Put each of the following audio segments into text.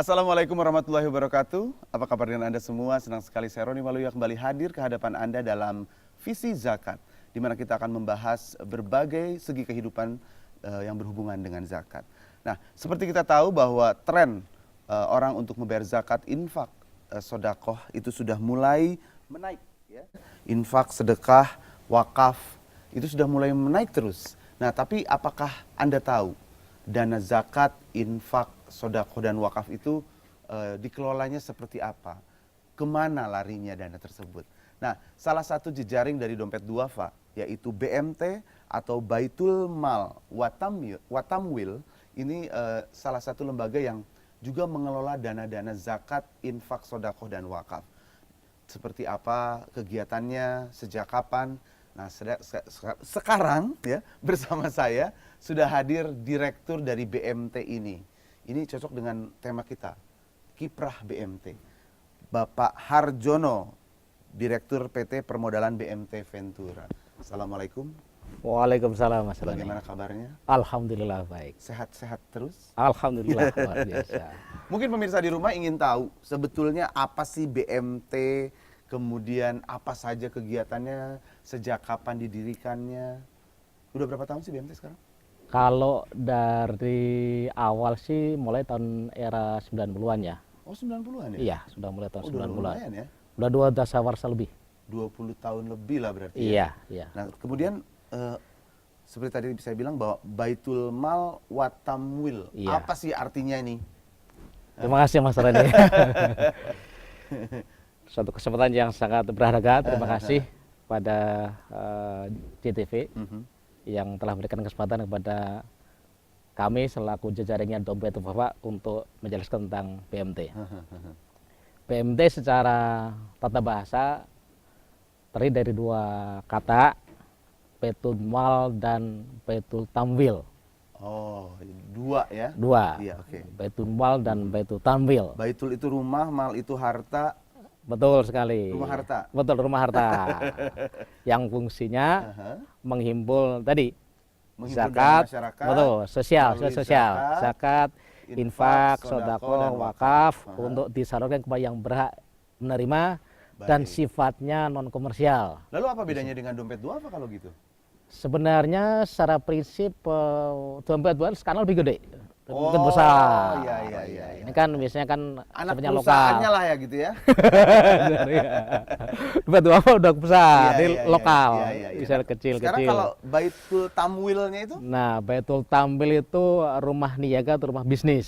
Assalamualaikum warahmatullahi wabarakatuh. Apa kabar dengan Anda semua? Senang sekali saya Roni Waluyo kembali hadir ke hadapan Anda dalam Visi Zakat, di mana kita akan membahas berbagai segi kehidupan yang berhubungan dengan zakat. Nah, seperti kita tahu bahwa tren orang untuk membayar zakat, infak, sodakoh itu sudah mulai menaik. Ya. Infak, sedekah, wakaf itu sudah mulai menaik terus. Nah, tapi apakah Anda tahu dana zakat, infak, sodakoh dan wakaf itu dikelolanya seperti apa? Kemana larinya dana tersebut? Nah, salah satu jejaring dari dompet duafa, yaitu BMT atau Baitul Mal Watamwil, ini salah satu lembaga yang juga mengelola dana-dana zakat, infak, sodakoh dan wakaf. Seperti apa kegiatannya, sejak kapan? Nah, sekarang ya bersama saya sudah hadir direktur dari BMT ini. Ini cocok dengan tema kita, Kiprah BMT. Bapak Harjono, Direktur PT Permodalan BMT Ventura. Assalamualaikum. Waalaikumsalam Mas Roni. Bagaimana kabarnya? Alhamdulillah baik. Sehat-sehat terus? Alhamdulillah luar biasa. Mungkin pemirsa di rumah ingin tahu sebetulnya apa sih BMT, kemudian apa saja kegiatannya, sejak kapan didirikannya. Udah berapa tahun sih BMT sekarang? Kalau dari awal sih mulai tahun era 90-an ya. Oh, 90-an ya? Iya, sudah mulai tahun 90-an. Lumayan ya? Udah 2 dasawarsa lebih. 20 tahun lebih lah berarti Iya, ya? iya. Nah, kemudian seperti tadi saya bilang bahwa Baitul Mal Watamwil. Iya. Apa sih artinya ini? Terima kasih Mas Roni. Suatu kesempatan yang sangat berharga. Terima kasih pada JTV yang telah memberikan kesempatan kepada kami selaku jejaringnya dompet Bapak untuk menjelaskan tentang BMT. BMT secara tata bahasa terdiri dari 2 kata, Baitul Mal dan Baitul Tamwil. Oh, 2 ya? 2. Iya, oke. Baitul Mal dan Baitul Tamwil. Baitul itu rumah, mal itu harta. Betul sekali. Rumah harta. Betul, rumah harta. Yang fungsinya menghimpun tadi Menghimpun dana zakat, masyarakat, betul, sosial, melalui sosial, zakat, infak, sodako, dan sodako, wakaf wakaf. untuk disalurkan kepada yang berhak menerima dan Baik. sifatnya non komersial. Lalu apa bedanya dengan dompet duafa kalau gitu? Sebenarnya secara prinsip dompet duafa sekarang lebih gede, Oh, lebih besar. iya. Ini kan biasanya kan Anak sifatnya perusahaannya lokal. lah ya gitu ya? Dompet duafa udah besar, Iya, ini iya, lokal, iya. bisa kecil-kecil. Sekarang kalau Baitul Tamwilnya itu? Nah, Baitul Tamwil itu rumah niaga atau rumah bisnis.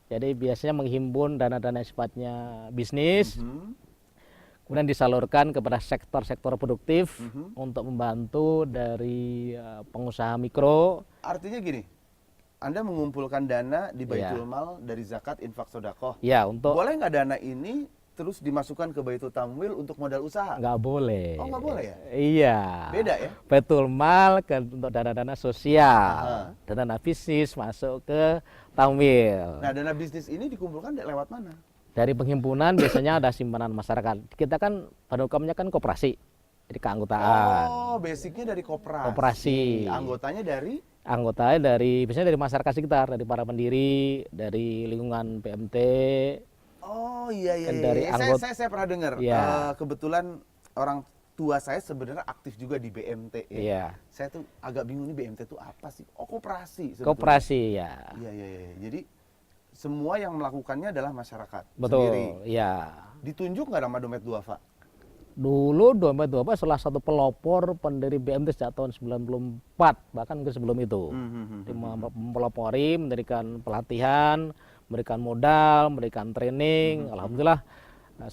Jadi biasanya menghimpun dana-dana sifatnya bisnis, kemudian disalurkan kepada sektor-sektor produktif untuk membantu dari pengusaha mikro. Artinya gini, Anda mengumpulkan dana di Baitul Iya. Mal dari zakat, infak, sodakoh. Ya, untuk Boleh nggak dana ini terus dimasukkan ke Baitul Tamwil untuk modal usaha? nggak boleh. Oh, nggak boleh ya? Iya. Beda ya? Baitul Mal untuk dana-dana sosial, dana bisnis masuk ke Tamwil. Nah, dana bisnis ini dikumpulkan lewat mana? Dari penghimpunan biasanya ada simpanan masyarakat. Kita kan pada hukumnya kan koperasi, jadi keanggotaan. Oh, basicnya dari koperasi. Koperasi. Anggotanya dari? Anggotanya dari biasanya dari masyarakat sekitar, dari para pendiri, dari lingkungan BMT. Oh iya. Kan dari Saya pernah dengar. Iya. Kebetulan orang tua saya sebenarnya aktif juga di BMT. Ya. Iya. Saya tuh agak bingung nih BMT itu apa sih? Oh, koperasi. sebetulnya. Koperasi ya. Iya. Jadi semua yang melakukannya adalah masyarakat Betul. sendiri. Ya. Ditunjuk nggak nama dompet duafa? Dulu dompet duafa salah satu pelopor pendiri BMT sejak tahun 94, bahkan ke sebelum itu. Dia mempelopori, memberikan pelatihan, memberikan modal, memberikan training. Alhamdulillah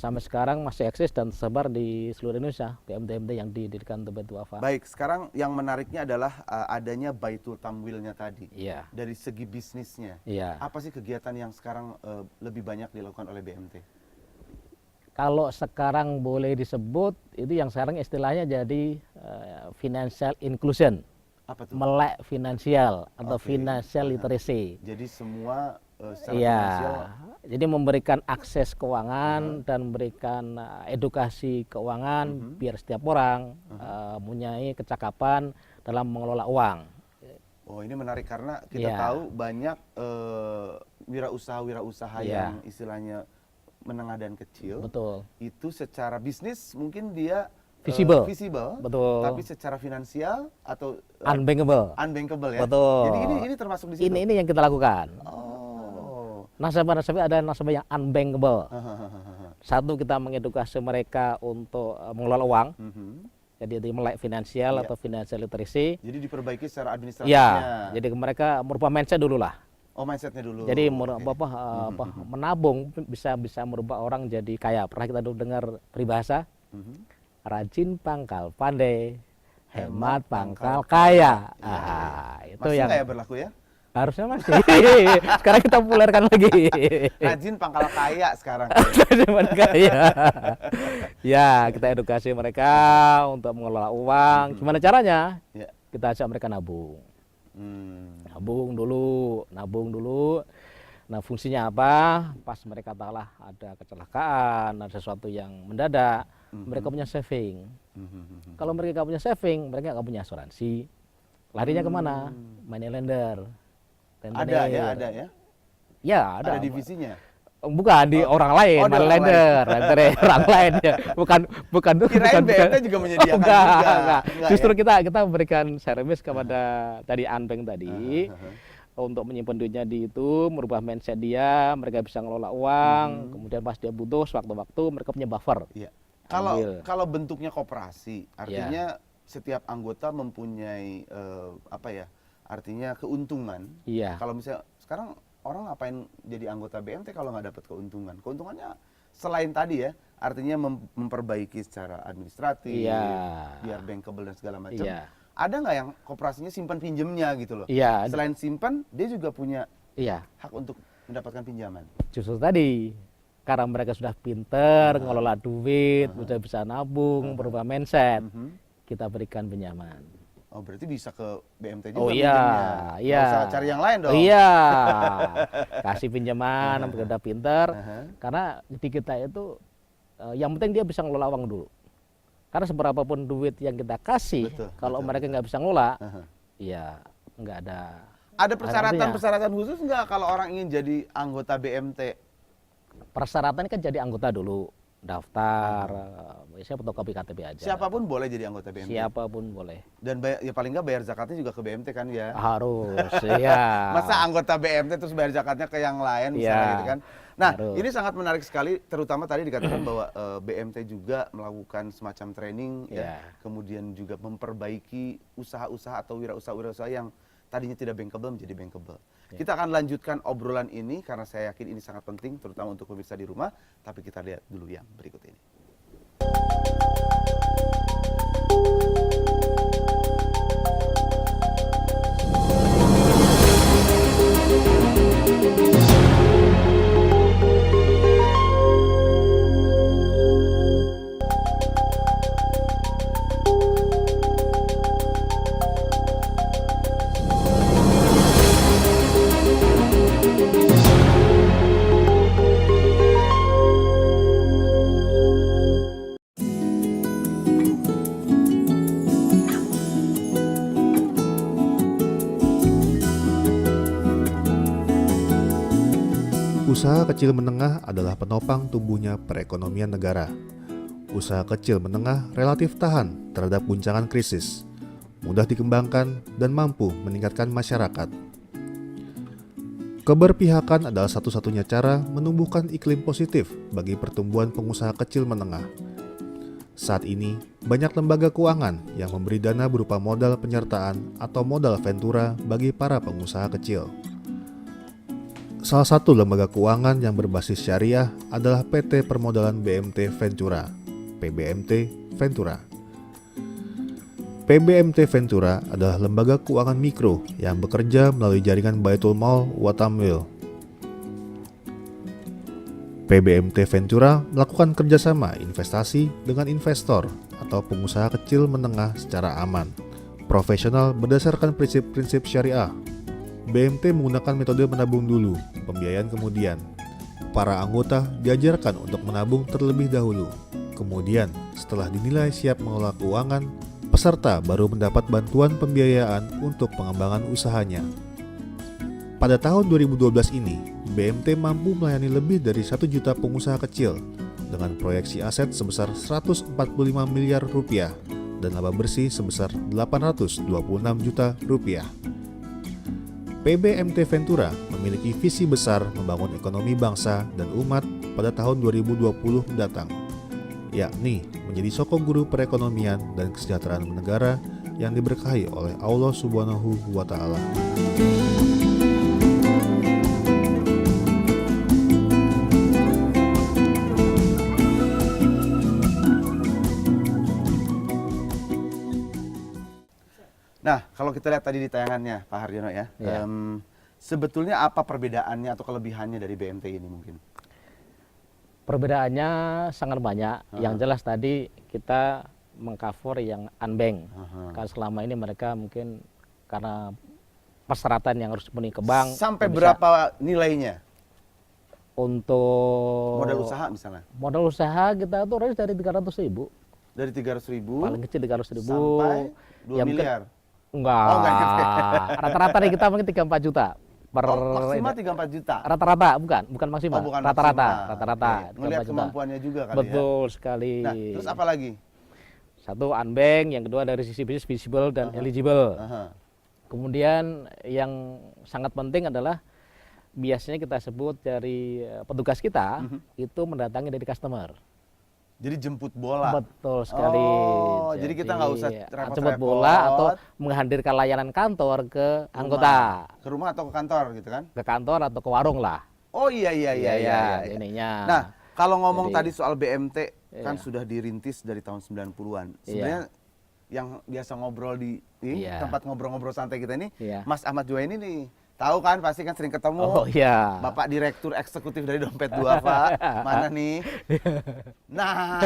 sampai sekarang masih eksis dan tersebar di seluruh Indonesia BMT-BMT yang didirikan dompet duafa. Baik, sekarang yang menariknya adalah adanya Baitul Tamwilnya tadi. Iya. Dari segi bisnisnya. Iya. Apa sih kegiatan yang sekarang lebih banyak dilakukan oleh BMT? Kalau sekarang boleh disebut, itu yang sekarang istilahnya jadi financial inclusion. Apa tuh? Melek finansial atau Oke. financial literacy. Jadi semua secara Iya, finansial. jadi memberikan akses keuangan dan memberikan edukasi keuangan biar setiap orang mempunyai kecakapan dalam mengelola uang. Oh, ini menarik karena kita Iya. tahu banyak wirausaha Iya. yang istilahnya menengah dan kecil, Betul. itu secara bisnis mungkin dia Visible. visible, Betul. tapi secara finansial atau Unbankable. unbankable ya. Betul. Jadi ini termasuk di situ. Ini yang kita lakukan. Oh. Nasabah ada nasabah yang unbankable. Satu, kita mengedukasi mereka untuk mengelola uang. Jadi di melek finansial Iya. atau financial literacy. Jadi diperbaiki secara administrasinya. Ya, jadi mereka merubah mindset dulu lah. Oh, mindsetnya dulu. Jadi Oke. menabung bisa merubah orang jadi kaya. Pernah kita dulu dengar peribahasa, rajin pangkal pandai, hemat pangkal kaya. Itu Masih yang nggak ya berlaku ya? harusnya masih. Sekarang kita populerkan lagi. Rajin pangkal kaya sekarang. Cuman kaya. Ya, kita edukasi mereka untuk mengelola uang. Gimana caranya? Ya. Kita ajak mereka nabung. Hmm. Nabung dulu. Nah, fungsinya apa? Pas mereka tahulah ada kecelakaan, ada sesuatu yang mendadak, mereka punya saving. Kalau mereka punya saving, mereka nggak punya asuransi. Larinya kemana? Money lender. Ada ya. Ya, Ada divisinya. Bukan di orang lain, Oh, di money orang lender, dari orang lain ya. Bukan Kirain BMT juga menyediakan enggak, juga. enggak. Enggak Justru ya? kita berikan servis kepada tadi unbank tadi untuk menyimpan duitnya di itu, merubah mindset dia, mereka bisa ngelola uang, kemudian pas dia butuh sewaktu-waktu mereka punya buffer. Iya. Ambil. Kalau bentuknya koperasi, artinya setiap anggota mempunyai apa ya? Artinya keuntungan. Iya. Kalau misalnya sekarang orang ngapain jadi anggota BMT kalau nggak dapat keuntungan? Keuntungannya selain tadi ya, artinya memperbaiki secara administratif, Iya. biar bankable dan segala macam. Iya. Ada nggak yang koperasinya simpan pinjemnya gitu loh? Iya. Selain simpan, dia juga punya Iya. hak untuk mendapatkan pinjaman. Justru tadi karena mereka sudah pinter ngelola duit, sudah bisa nabung, berubah mindset, kita berikan pinjaman. Oh, berarti bisa ke BMT juga Oh pinjemnya. iya. Nggak usah cari yang lain dong. Iya, kasih pinjaman, sampai udah pinter. Karena di kita itu yang penting dia bisa ngelola uang dulu. Karena seberapapun duit yang kita kasih, kalau mereka nggak bisa ngelola, ya nggak ada. Ada persyaratan khusus nggak kalau orang ingin jadi anggota BMT? Persyaratan kan jadi anggota dulu, daftar, biasanya fotokopi KTP aja. Siapapun boleh jadi anggota BMT. Siapapun boleh. Dan ya paling nggak bayar zakatnya juga ke BMT kan ya. Harus, ya. Masa anggota BMT terus bayar zakatnya ke yang lain misalnya gitu kan. Nah, harus. ini sangat menarik sekali, terutama tadi dikatakan bahwa BMT juga melakukan semacam training ya, kemudian juga memperbaiki usaha-usaha atau wirausaha yang tadinya tidak bankable menjadi bankable. Kita akan lanjutkan obrolan ini karena saya yakin ini sangat penting terutama untuk pemirsa di rumah, tapi kita lihat dulu yang berikut ini. Usaha kecil menengah adalah penopang tumbuhnya perekonomian negara. Usaha kecil menengah relatif tahan terhadap guncangan krisis, mudah dikembangkan, dan mampu meningkatkan masyarakat. Keberpihakan adalah satu-satunya cara menumbuhkan iklim positif bagi pertumbuhan pengusaha kecil menengah. Saat ini, banyak lembaga keuangan yang memberi dana berupa modal penyertaan atau modal ventura bagi para pengusaha kecil. Salah satu lembaga keuangan yang berbasis syariah adalah PT Permodalan BMT Ventura, PBMT Ventura. PBMT Ventura adalah lembaga keuangan mikro yang bekerja melalui jaringan Baitul Mal wa Tamwil. PBMT Ventura melakukan kerjasama investasi dengan investor atau pengusaha kecil menengah secara aman, profesional berdasarkan prinsip-prinsip syariah. BMT menggunakan metode menabung dulu, pembiayaan kemudian. Para anggota diajarkan untuk menabung terlebih dahulu. Kemudian, setelah dinilai siap mengelola keuangan, peserta baru mendapat bantuan pembiayaan untuk pengembangan usahanya. Pada tahun 2012 ini, BMT mampu melayani lebih dari 1 juta pengusaha kecil dengan proyeksi aset sebesar 145 miliar rupiah dan laba bersih sebesar 826 juta rupiah. PBMT Ventura memiliki visi besar membangun ekonomi bangsa dan umat pada tahun 2020 mendatang, yakni menjadi sokong guru perekonomian dan kesejahteraan negara yang diberkahi oleh Allah Subhanahu wa Ta'ala. Nah, kalau kita lihat tadi di tayangannya Pak Hardiono ya, sebetulnya apa perbedaannya atau kelebihannya dari BMT ini mungkin? Perbedaannya sangat banyak. Yang jelas tadi kita mengcover yang unbank. Karena selama ini mereka mungkin karena persyaratan yang harus dipenuhi ke bank. Sampai berapa nilainya? Untuk Modal usaha misalnya? modal usaha kita tuh range dari 300.000. Dari 300.000 Paling kecil 300.000 sampai 2 Ya, mungkin- miliar? Enggak. Oh, enggak gitu. Rata-rata nih kita mungkin 3-4 juta per Maksimal 3-4 juta? rata-rata, bukan maksimal. Oh, bukan Rata-rata, maksimal. rata-rata. Oke. Ngelihat 3-4 juta. kemampuannya juga kali Betul sekali. ya? Nah, terus apa lagi? Satu unbank, yang kedua dari sisi bisnis visible dan eligible. Kemudian yang sangat penting adalah biasanya kita sebut dari petugas kita itu mendatangi dari customer. Jadi jemput bola? Betul sekali. Oh, jadi kita nggak usah repot-repot. jemput bola atau menghadirkan layanan kantor ke anggota. Ke rumah atau ke kantor gitu kan? Ke kantor atau ke warung lah. Oh iya. Ininya. Nah, kalau ngomong Jadi, tadi soal BMT kan iya. sudah dirintis dari tahun 90-an. Sebenarnya yang biasa ngobrol di Iya. tempat ngobrol-ngobrol santai kita ini, Iya. Mas Ahmad Juwaini nih, tahu kan pasti kan sering ketemu. Oh iya. Bapak Direktur Eksekutif dari Dompet Duafa, mana nih? Nah,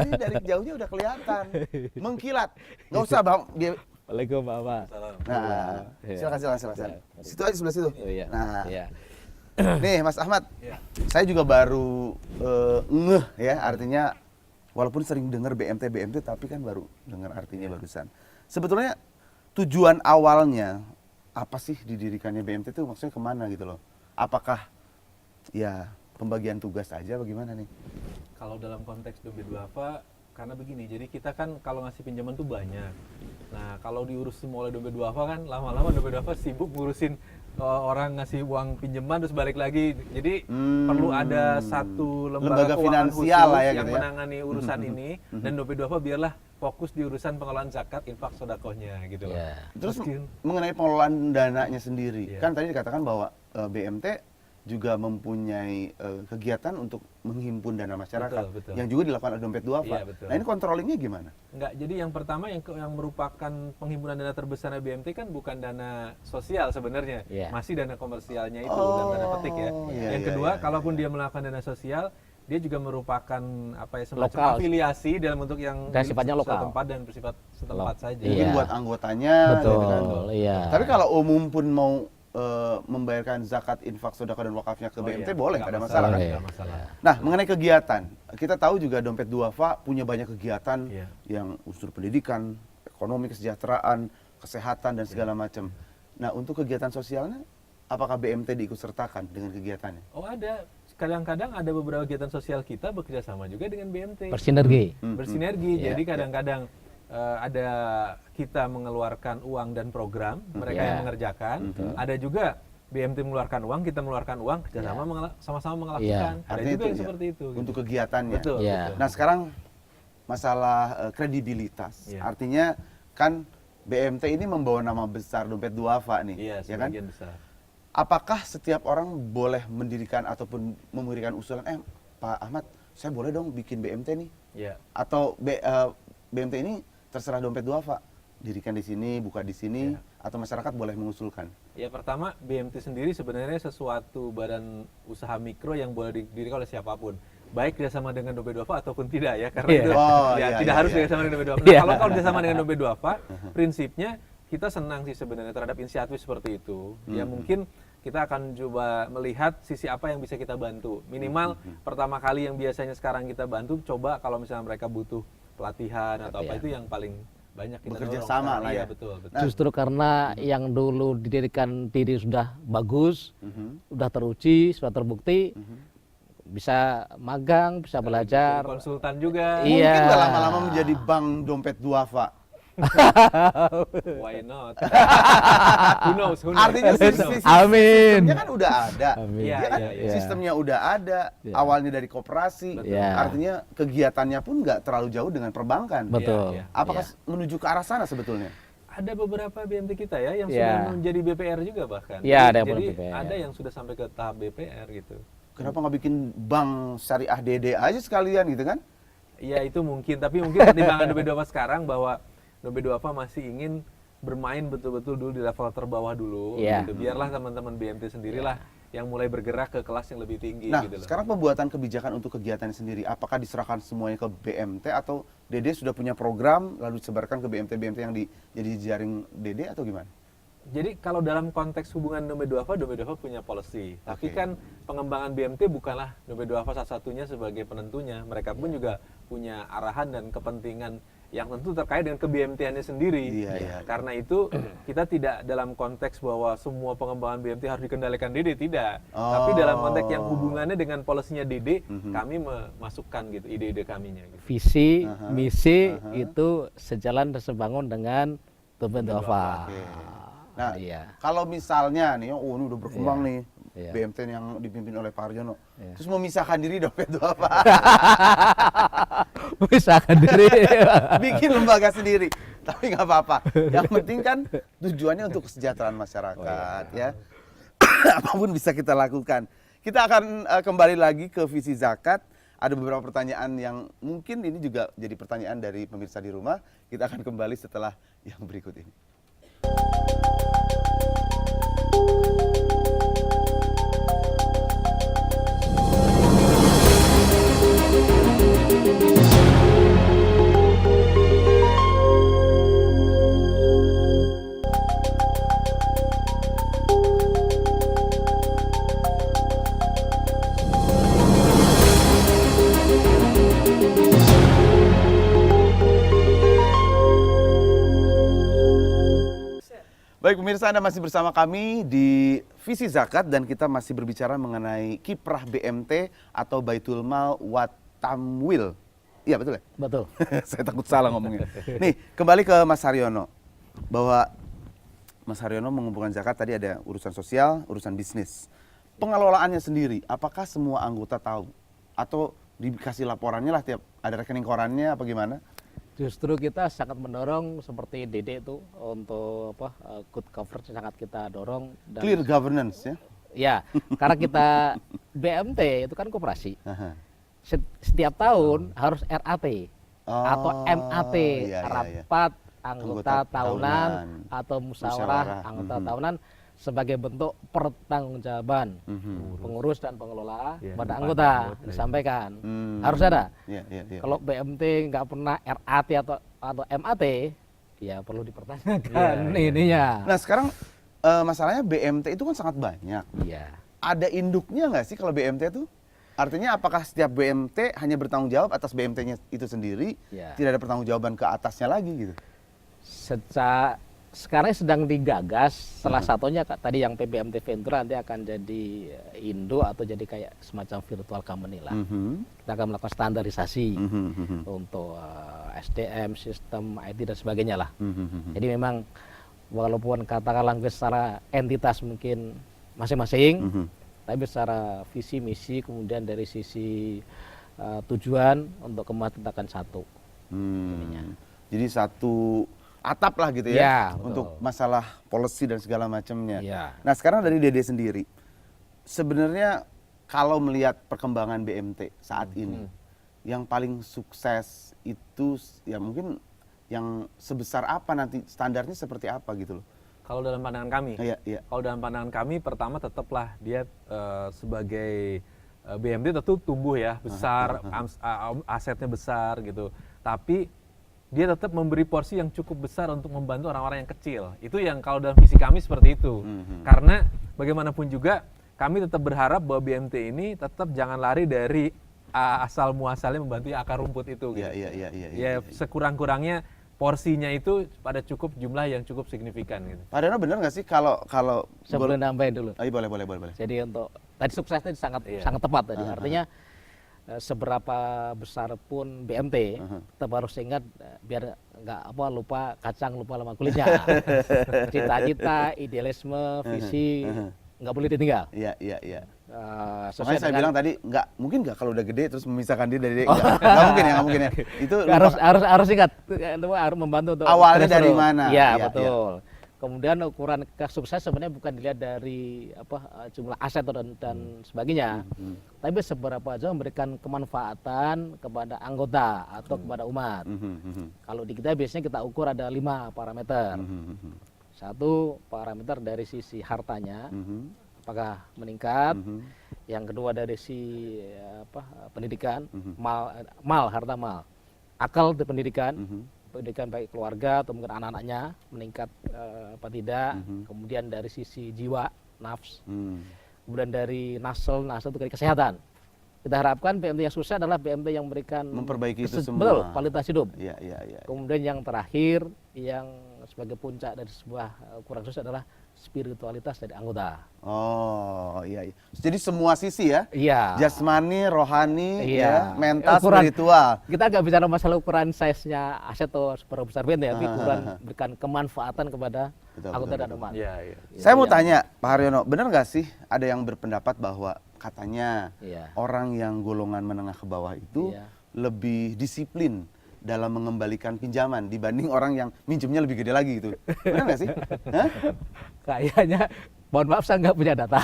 ini dari jauhnya udah kelihatan, mengkilat. Nggak usah bang, dia. Waalaikumsalam Bapak. Nah, Iya. silakan. Situ aja sebelah situ. Oh, iya. Nah, Iya. nih Mas Ahmad, saya juga baru ngeh ya, artinya walaupun sering dengar BMT, tapi kan baru dengar artinya barusan. Sebetulnya tujuan awalnya apa sih didirikannya BMT itu maksudnya kemana gitu loh? Apakah ya pembagian tugas aja bagaimana nih? Kalau dalam konteks Dompet Duafa, karena begini, jadi kita kan kalau ngasih pinjaman tuh banyak. Nah, kalau diurusin oleh Dompet Duafa kan lama-lama Dompet Duafa sibuk ngurusin orang ngasih uang pinjaman terus balik lagi. Jadi perlu ada satu lembaga keuangan finansial khusus lah ya, yang gitu ya. menangani urusan ini, dan Dompet Duafa biarlah fokus di urusan pengelolaan zakat, infak, sodakohnya gitu loh. Iya. Terus Meski- mengenai pengelolaan dananya sendiri, Iya. kan tadi dikatakan bahwa BMT juga mempunyai kegiatan untuk menghimpun dana masyarakat, Betul. yang juga dilakukan oleh Dompet Duafa. Iya, betul. Nah ini controllingnya gimana? Enggak, jadi yang pertama yang merupakan penghimpunan dana terbesar BMT kan bukan dana sosial sebenarnya, Iya. masih dana komersialnya itu Oh, dan dana petik ya. iya, Yang iya, kedua, iya. kalaupun dia melakukan dana sosial, dia juga merupakan apa ya semacam Lokal. afiliasi dalam bentuk yang Dan sifatnya lokal. setempat dan bersifat setempat saja. Mungkin Iya. buat anggotanya. Betul. gitu kan. Iya. Tapi kalau umum pun mau membayarkan zakat, infak, sedekah dan wakafnya ke Oh BMT iya, boleh, nggak nggak ada masalah. Boleh. nggak masalah. Nah, mengenai kegiatan, kita tahu juga Dompet Duafa punya banyak kegiatan Iya. yang unsur pendidikan, ekonomi, kesejahteraan, kesehatan dan segala macam. Nah, untuk kegiatan sosialnya, apakah BMT diikut sertakan dengan kegiatannya? Oh ada, kadang-kadang ada beberapa kegiatan sosial kita bekerja sama juga dengan BMT. Bersinergi. Bersinergi. Iya, Jadi kadang-kadang ada kita mengeluarkan uang dan program, mereka Iya. yang mengerjakan. Ada juga BMT mengeluarkan uang, kita mengeluarkan uang, kerjasama sama-sama melakukan. Iya. Ada Artinya juga yang ya, seperti itu. untuk gitu. kegiatannya. Betul. Iya. betul. Nah, sekarang masalah kredibilitas. Iya. Artinya kan BMT ini membawa nama besar Dompet Duafa nih, Iya, ya kan? sebagian besar. Apakah setiap orang boleh mendirikan ataupun memberikan usulan, Pak Ahmad, saya boleh dong bikin BMT nih? Iya. Atau BMT ini terserah Dompet Duafa, dirikan di sini, buka di sini, atau masyarakat boleh mengusulkan? Ya pertama, BMT sendiri sebenarnya sesuatu badan usaha mikro yang boleh didirikan oleh siapapun. Baik kerjasama dengan Dompet Duafa ataupun tidak ya, karena Iya. itu Oh, ya, iya, tidak iya, harus iya. kerjasama dengan Dompet Duafa. Iya. Nah, kalau kerjasama dengan Dompet Duafa, prinsipnya kita senang sih sebenarnya terhadap inisiatif seperti itu. Ya mungkin kita akan coba melihat sisi apa yang bisa kita bantu. Minimal pertama kali yang biasanya sekarang kita bantu, coba kalau misalnya mereka butuh pelatihan atau apa Pelatihan. itu yang paling banyak kita bekerja dorong sama sekarang. lah ya. Iya, betul. Justru karena yang dulu didirikan diri sudah bagus, sudah teruji, sudah terbukti, bisa magang, bisa belajar. Konsultan juga. Iya. Mungkin nggak lama-lama menjadi bank dompet duafa. Why not? Who knows? Artinya Amin. sistemnya kan udah ada. Amin. Dia kan Iya. sistemnya udah ada. Iya. Awalnya dari koperasi. Iya. Artinya kegiatannya pun nggak terlalu jauh dengan perbankan. Betul. Iya, iya. Apakah menuju ke arah sana sebetulnya? Ada beberapa BMT kita ya yang Iya. sudah menjadi BPR juga bahkan. Iya, ada yang Jadi belum BPR. ada yang sudah sampai ke tahap BPR gitu. Kenapa nggak bikin bank syariah DD aja sekalian gitu kan? Ya itu mungkin, tapi mungkin pertimbangan Dompet Duafa sekarang bahwa Dompet Duafa masih ingin bermain betul-betul dulu di level terbawah dulu. Iya. Gitu. Biarlah teman-teman BMT sendirilah yang mulai bergerak ke kelas yang lebih tinggi. Nah, gitu loh. sekarang pembuatan kebijakan untuk kegiatan sendiri, apakah diserahkan semuanya ke BMT atau DD sudah punya program lalu disebarkan ke BMT-BMT yang jadi jaring DD atau gimana? Jadi kalau dalam konteks hubungan Dompet Duafa punya policy. Tapi Oke. kan pengembangan BMT bukanlah Dompet Duafa satu-satunya sebagai penentunya. Mereka pun juga punya arahan dan kepentingan yang tentu terkait dengan ke-BMT-annya sendiri. Iya, iya. Karena itu kita tidak dalam konteks bahwa semua pengembangan BMT harus dikendalikan DD, tidak. Tapi dalam konteks yang hubungannya dengan polisinya DD, kami memasukkan gitu ide-ide kaminya. Gitu. Visi, misi itu sejalan dan sebangun dengan Dompet Duafa. Oke. Nah, Iya. kalau misalnya nih, oh ini udah berkembang nih, Iya. BMT yang dipimpin oleh Pak Harjono, terus memisahkan diri Dompet Duafa, Memisahkan diri. bikin lembaga sendiri, tapi nggak apa-apa. Yang penting kan tujuannya untuk kesejahteraan masyarakat, ya. Apapun bisa kita lakukan. Kita akan kembali lagi ke visi zakat. Ada beberapa pertanyaan yang mungkin ini juga jadi pertanyaan dari pemirsa di rumah. Kita akan kembali setelah yang berikut ini. Baik pemirsa, Anda masih bersama kami di Visi Zakat dan kita masih berbicara mengenai kiprah BMT atau Baitul Mal wa Tamwil. Iya betul ya? Betul. Saya takut salah ngomongnya. Nih, kembali ke Mas Haryono. Bahwa Mas Haryono mengumpulkan zakat tadi ada urusan sosial, urusan bisnis. Pengelolaannya sendiri, apakah semua anggota tahu? Atau dikasih laporannya lah tiap ada rekening korannya apa gimana? Justru kita sangat mendorong seperti Dede itu untuk good coverage sangat kita dorong. Dan Clear governance ya? Ya, karena kita BMT itu kan koperasi. Aha. Setiap tahun harus RAT atau MAT, iya, iya, iya. rapat anggota Anggota tahunan tahunan. atau musyawarah Musyawarah, anggota tahunan sebagai bentuk pertanggungjawaban pengurus dan pengelola Iya, pada kepada anggota anggota, disampaikan. Hmm. Harus ada. Iya, iya, iya. Kalau BMT nggak pernah RAT atau MAT, ya perlu dipertanyakan Iya, iya. ininya. Nah sekarang masalahnya BMT itu kan sangat banyak. Iya. Ada induknya nggak sih kalau BMT itu? Artinya apakah setiap BMT hanya bertanggung jawab atas BMT-nya itu sendiri, Iya. tidak ada pertanggungjawaban ke atasnya lagi gitu? Sekarang sedang digagas, salah satunya tadi yang PBMT Ventura nanti akan jadi Indo atau jadi kayak semacam virtual company lah. Kita akan melakukan standarisasi untuk SDM, sistem IT dan sebagainya lah. Jadi memang walaupun katakanlah secara entitas mungkin masing-masing, tapi secara visi misi kemudian dari sisi tujuan untuk kemajuan akan satu. Jadi satu atap lah gitu ya, Ya, betul. untuk masalah policy dan segala macamnya. Ya. Nah sekarang dari Dede sendiri, sebenarnya kalau melihat perkembangan BMT saat ini, yang paling sukses itu ya mungkin yang sebesar apa nanti, standarnya seperti apa gitu loh? Kalau dalam pandangan kami, Iya, iya. kalau dalam pandangan kami pertama tetaplah dia sebagai BMT tentu tumbuh ya, besar, asetnya besar gitu. Tapi dia tetap memberi porsi yang cukup besar untuk membantu orang-orang yang kecil. Itu yang kalau dalam visi kami seperti itu. Karena bagaimanapun juga kami tetap berharap bahwa BMT ini tetap jangan lari dari asal muasalnya membantu akar rumput itu. Gitu. Iya. Ya sekurang-kurangnya porsinya itu pada cukup jumlah yang cukup signifikan gitu. Pak Daryono benar nggak sih kalau Sebelum nambahin dulu. boleh. Jadi untuk tadi sukses tadi sangat Iya. sangat tepat tadi. Artinya seberapa besar pun BMT, kita harus ingat biar nggak lupa kacang lupa lemak kulitnya. Cita-cita, idealisme, visi nggak boleh ditinggal. Iya. Sesuai Makanya saya dengan- bilang tadi mungkin nggak kalau udah gede terus memisahkan diri dari nggak mungkin ya. Itu harus ingat harus membantu untuk Awalnya terus dari terus. mana? Iya, Iya, betul. Kemudian ukuran kesuksesan sebenarnya bukan dilihat dari jumlah aset dan sebagainya, tapi seberapa jauh memberikan kemanfaatan kepada anggota atau kepada umat. Kalau di kita biasanya kita ukur ada 5 parameter. Satu parameter dari sisi hartanya, apakah meningkat. Yang kedua dari sisi pendidikan, harta mal, akal di pendidikan baik keluarga atau mungkin anak-anaknya meningkat apa tidak. Kemudian dari sisi jiwa, nafs. Kemudian dari nasl itu dari kesehatan. Kita harapkan BMT yang sukses adalah BMT yang memberikan memperbaiki itu semua. betul, kualitas hidup. Iya. Kemudian yang terakhir yang sebagai puncak dari sebuah ukuran sukses adalah spiritualitas dari anggota. Oh, iya. Jadi semua sisi ya. Iya. Jasmani, rohani, Iya. ya, mental, Ukuran- spiritual. Kita nggak bicara masalah ukuran size-nya aset atau seberapa besar BMT, tapi ukuran berikan kemanfaatan kepada Betul, anggota betul, dan umat. Iya. Saya mau tanya, Pak Haryono, benar nggak sih ada yang berpendapat bahwa katanya Iya. orang yang golongan menengah ke bawah itu Iya. lebih disiplin dalam mengembalikan pinjaman dibanding orang yang minjemnya lebih gede lagi gitu. Benar nggak sih? Hah? Kayaknya, mohon maaf saya nggak punya data.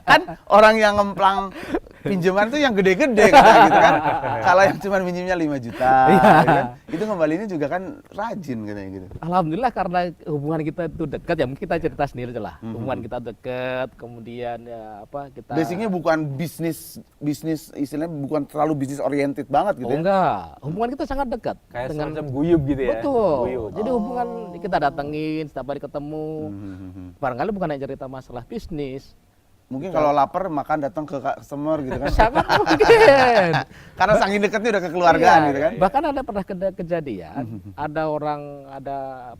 Kan orang yang ngemplang pinjaman tuh yang gede-gede katanya gitu kan. Kalau yang cuma minjemnya 5 juta, Iya. ya kan? Itu ngembalinya juga kan rajin katanya gitu. Alhamdulillah karena hubungan kita itu dekat ya, mungkin kita cerita sendiri aja lah. Hubungan kita dekat, kemudian kita Basicnya bukan bisnis istilahnya bukan terlalu bisnis oriented banget gitu ya. enggak, hubungan kita sangat dekat Kayak dengan semacam guyub gitu ya. betul. Guyub. Jadi hubungan kita datengin setiap hari ketemu. Barangkali bukan hanya cerita masalah bisnis. Mungkin kalau lapar makan datang ke customer gitu kan. Sangat mungkin. Karena saking dekatnya udah kekeluargaan Iya, gitu kan. Bahkan ada pernah kejadian, ada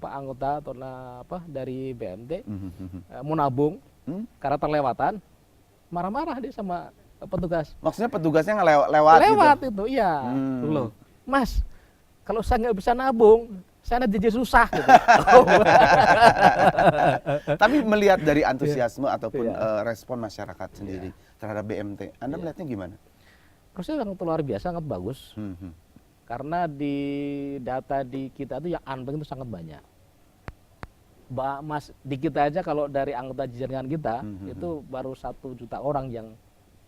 anggota atau dari BMT mau nabung karena terlewatan, marah-marah dia sama petugas. Maksudnya petugasnya lewat Lewat gitu. itu, iya. Loh, Mas, kalau saya nggak bisa nabung, saya nanti jadi susah. Gitu. Tapi melihat dari antusiasme ataupun Iya. respon masyarakat sendiri terhadap BMT, Anda melihatnya gimana? Prosesnya sangat luar biasa, sangat bagus. Karena di data di kita itu yang unbank itu sangat banyak. Di kita aja kalau dari anggota jaringan kita itu baru 1 juta orang yang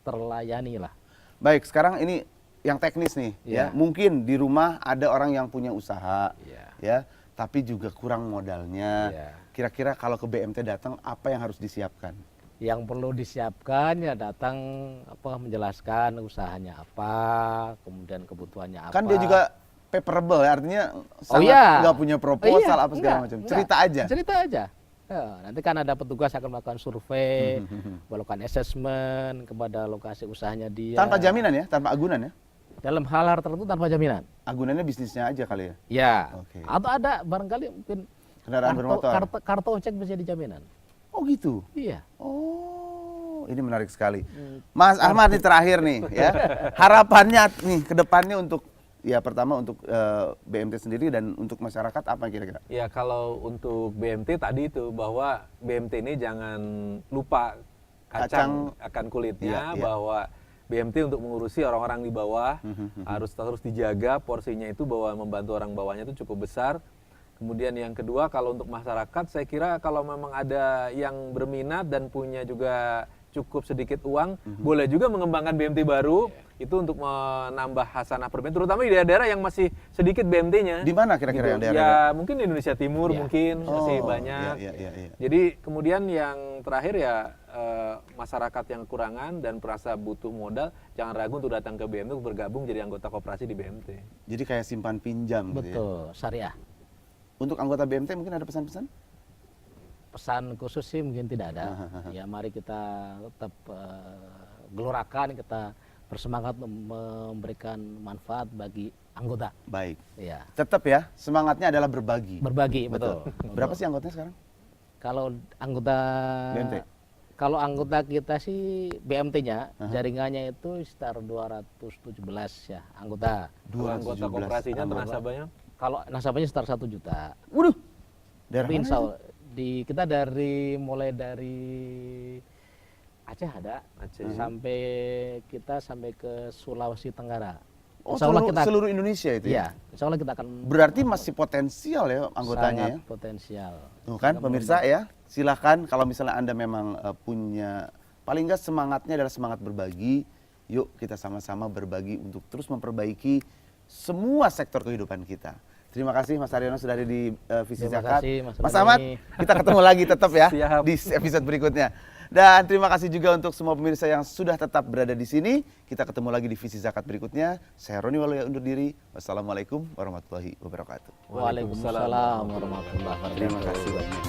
terlayani lah. Baik, sekarang ini yang teknis nih ya. Iya. Mungkin di rumah ada orang yang punya usaha Iya. ya, tapi juga kurang modalnya. Iya. Kira-kira kalau ke BMT datang apa yang harus disiapkan? Yang perlu disiapkan ya datang menjelaskan usahanya apa, kemudian kebutuhannya apa. Kan dia juga paperable ya, artinya sangat iya. nggak punya proposal Iya, apa segala enggak, macam. enggak. Cerita aja. Cerita aja. Ya, nanti kan ada petugas akan melakukan survei, melakukan assessment kepada lokasi usahanya dia. Tanpa jaminan ya, tanpa agunan ya. Dalam hal tertentu tanpa jaminan. Agunannya bisnisnya aja kali ya. Ya. Oke. Atau ada barangkali mungkin Kendaraan bermotor. kartu ojek bisa jadi jaminan. Oh gitu. Iya. Oh, ini menarik sekali. Mas Ahmad nih terakhir nih ya. Harapannya nih ke depannya untuk ya pertama untuk BMT sendiri dan untuk masyarakat apa kira-kira? Ya kalau untuk BMT tadi itu bahwa BMT ini jangan lupa kacang akan kulitnya, Iya, iya. bahwa BMT untuk mengurusi orang-orang di bawah harus terus dijaga porsinya itu, bahwa membantu orang bawahnya itu cukup besar. Kemudian yang kedua kalau untuk masyarakat saya kira kalau memang ada yang berminat dan punya juga cukup sedikit uang, boleh juga mengembangkan BMT baru itu untuk menambah hasanah per BMT, terutama di daerah-daerah yang masih sedikit BMT-nya. Di mana kira-kira yang daerah? Ya mungkin di Indonesia Timur Iya. mungkin masih Oh, banyak. iya. Jadi kemudian yang terakhir ya masyarakat yang kekurangan dan merasa butuh modal, jangan ragu untuk datang ke BMT untuk bergabung jadi anggota koperasi di BMT. Jadi kayak simpan pinjam gitu ya. Betul, syariah. Untuk anggota BMT mungkin ada pesan-pesan? Pesan khusus sih mungkin tidak ada. Ya mari kita tetap gelorakan, kita bersemangat memberikan manfaat bagi anggota. Baik. Ya, Tetap ya, semangatnya adalah berbagi. berbagi, betul. Berapa Betul. sih anggotanya sekarang? Kalau anggota BMT? Kalau anggota kita sih BMT-nya jaringannya itu sekitar 217 ya anggota. Kalau anggota 217 kooperasinya atau anggota. nasabahnya? Kalau nasabahnya sekitar 1 juta. Waduh. Daerah Tapi mana insya itu? Allah, kita mulai dari Aceh ada Aceh. sampai ke Sulawesi Tenggara. Oh, Insya Allah seluruh Indonesia itu ya? iya, insya Allah kita akan Berarti masih potensial ya anggotanya sangat ya? potensial. Tuh kan pemirsa ya, silakan kalau misalnya Anda memang punya, paling nggak semangatnya adalah semangat berbagi, yuk kita sama-sama berbagi untuk terus memperbaiki semua sektor kehidupan kita. Terima kasih Mas Haryono sudah ada di Visi Terima Zakat. kasih, Mas Ahmad, Roni. kita ketemu lagi tetap ya Siap. di episode berikutnya. Dan terima kasih juga untuk semua pemirsa yang sudah tetap berada di sini. Kita ketemu lagi di Visi Zakat berikutnya. Saya Roni Waluya undur diri. Wassalamualaikum warahmatullahi wabarakatuh. Waalaikumsalam warahmatullahi wabarakatuh. Terima kasih banyak.